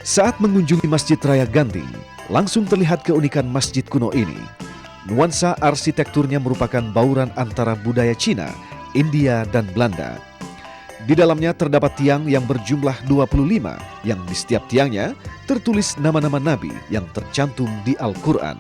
Saat mengunjungi Masjid Raya Ganting, langsung terlihat keunikan masjid kuno ini. Nuansa arsitekturnya merupakan bauran antara budaya Cina, India, dan Belanda. Di dalamnya terdapat tiang yang berjumlah 25, yang di setiap tiangnya tertulis nama-nama nabi yang tercantum di Al-Quran.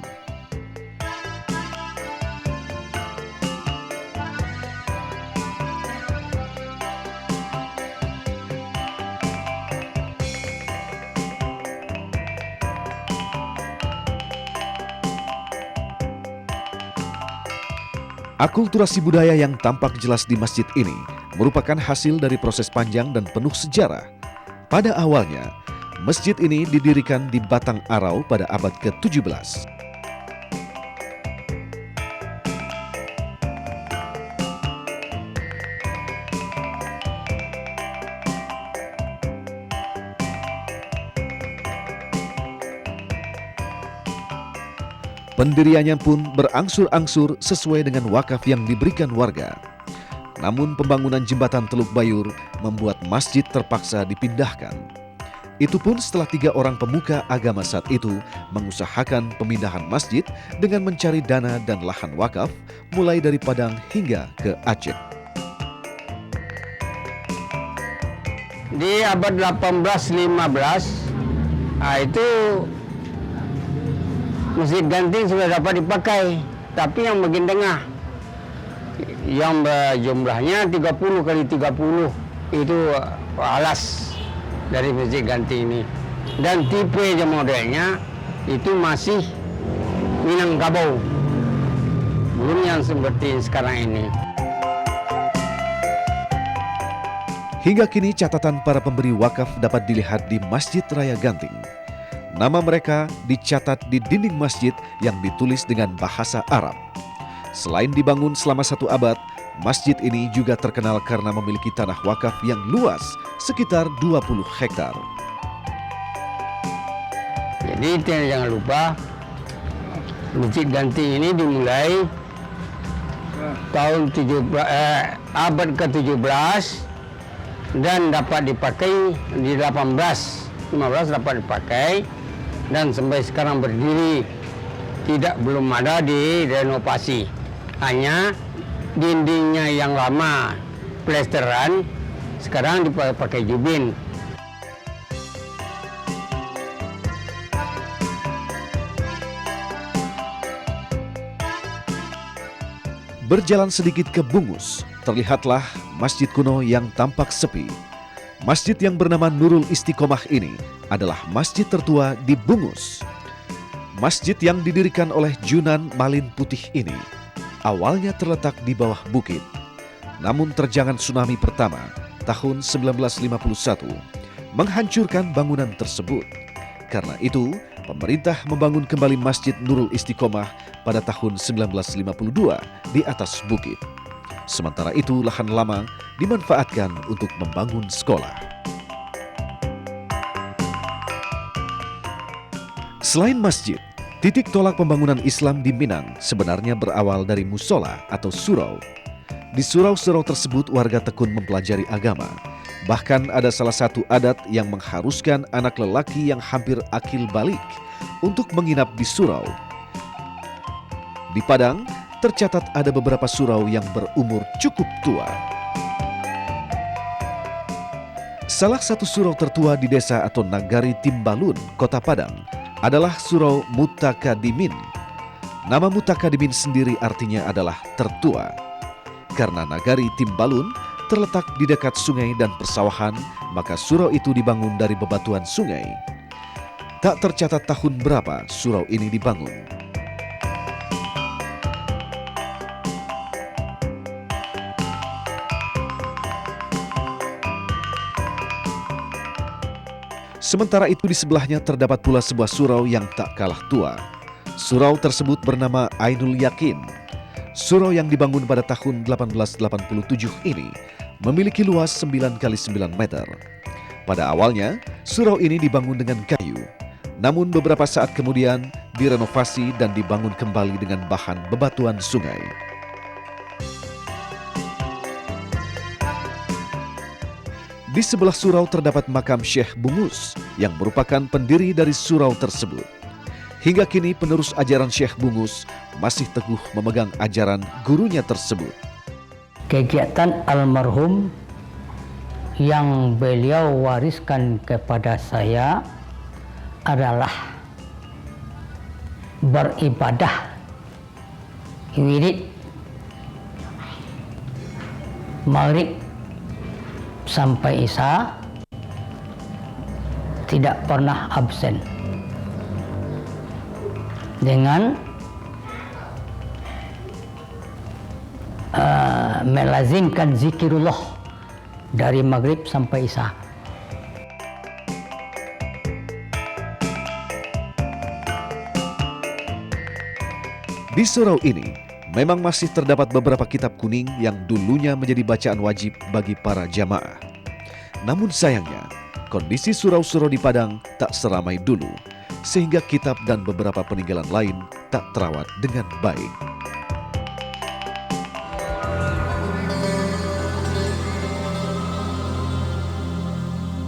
Akulturasi budaya yang tampak jelas di masjid ini merupakan hasil dari proses panjang dan penuh sejarah. Pada awalnya, masjid ini didirikan di Batang Arau pada abad ke-17. Pendiriannya pun berangsur-angsur sesuai dengan wakaf yang diberikan warga. Namun pembangunan jembatan Teluk Bayur membuat masjid terpaksa dipindahkan. Itu pun setelah 3 orang pemuka agama saat itu mengusahakan pemindahan masjid dengan mencari dana dan lahan wakaf mulai dari Padang hingga ke Aceh. Di abad 18-15 itu Masjid Ganting sudah dapat dipakai, tapi yang bagian tengah yang jumlahnya 30 kali 30 itu alas dari Masjid Ganting ini. Dan tipe modelnya itu masih Minangkabau, belum yang seperti sekarang ini. Hingga kini catatan para pemberi wakaf dapat dilihat di Masjid Raya Ganting. Nama mereka dicatat di dinding masjid yang ditulis dengan bahasa Arab. Selain dibangun selama 1 abad, masjid ini juga terkenal karena memiliki tanah wakaf yang luas, sekitar 20 hektar. Jadi jangan lupa, Masjid Ganting ini dimulai tahun abad ke-17 dan dapat dipakai di 15 dapat dipakai. Dan sampai sekarang berdiri, belum ada direnovasi. Hanya dindingnya yang lama plesteran, sekarang dipakai jubin. Berjalan sedikit ke Bungus, terlihatlah masjid kuno yang tampak sepi. Masjid yang bernama Nurul Istiqomah ini adalah masjid tertua di Bungus. Masjid yang didirikan oleh Junan Malin Putih ini awalnya terletak di bawah bukit. Namun terjangan tsunami pertama tahun 1951 menghancurkan bangunan tersebut. Karena itu, pemerintah membangun kembali Masjid Nurul Istiqomah pada tahun 1952 di atas bukit. Sementara itu, lahan lama dimanfaatkan untuk membangun sekolah. Selain masjid, titik tolak pembangunan Islam di Minang sebenarnya berawal dari musola atau surau. Di surau-surau tersebut warga tekun mempelajari agama. Bahkan ada salah satu adat yang mengharuskan anak lelaki yang hampir akil balik untuk menginap di surau. Di Padang, tercatat ada beberapa surau yang berumur cukup tua. Salah satu surau tertua di desa atau Nagari Timbalun, Kota Padang, adalah Surau Mutakadimin. Nama Mutakadimin sendiri artinya adalah tertua. Karena Nagari Timbalun terletak di dekat sungai dan persawahan, maka surau itu dibangun dari bebatuan sungai. Tak tercatat tahun berapa surau ini dibangun. Sementara itu di sebelahnya terdapat pula sebuah surau yang tak kalah tua. Surau tersebut bernama Ainul Yakin. Surau yang dibangun pada tahun 1887 ini memiliki luas 9 x 9 meter. Pada awalnya, surau ini dibangun dengan kayu. Namun beberapa saat kemudian direnovasi dan dibangun kembali dengan bahan bebatuan sungai. Di sebelah surau terdapat makam Syekh Bungus. yang merupakan pendiri dari surau tersebut. Hingga kini penerus ajaran Syekh Bungus masih teguh memegang ajaran gurunya tersebut. Kegiatan almarhum yang beliau wariskan kepada saya adalah beribadah, wirid, maghrib sampai isya, tidak pernah absen, dengan melazimkan zikirullah dari maghrib sampai isya. Di surau ini memang masih terdapat beberapa kitab kuning yang dulunya menjadi bacaan wajib bagi para jamaah. Namun sayangnya, kondisi surau-surau di Padang tak seramai dulu, sehingga kitab dan beberapa peninggalan lain tak terawat dengan baik.